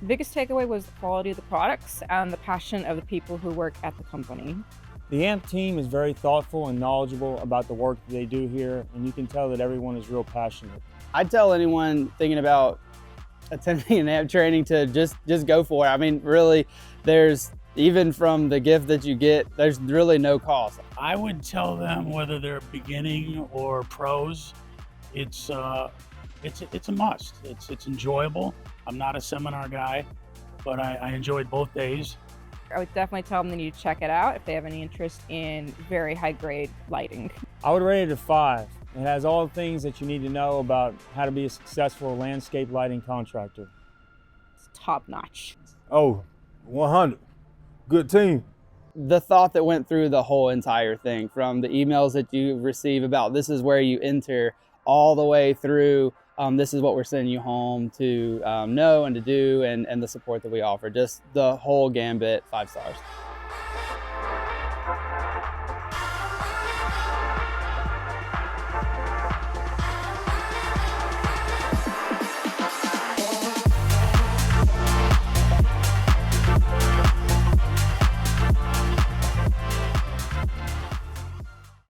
The biggest takeaway was the quality of the products and the passion of the people who work at the company. The AMP team is very thoughtful and knowledgeable about the work that they do here, and you can tell that everyone is real passionate. I'd tell anyone thinking about attending an AMP training to just go for it. I mean, really, there's even from the gift that you get, there's really no cost. I would tell them whether they're beginning or pros, it's a must. It's enjoyable. I'm not a seminar guy, but I enjoyed both days. I would definitely tell them they need to check it out if they have any interest in very high grade lighting. I would rate it a 5. It has all the things that you need to know about how to be a successful landscape lighting contractor. It's top notch. Oh, 100. Good team. The thought that went through the whole entire thing, from the emails that you receive about this is where you enter, all the way through this is what we're sending you home to know and to do, and the support that we offer. Just the whole gambit, 5 stars.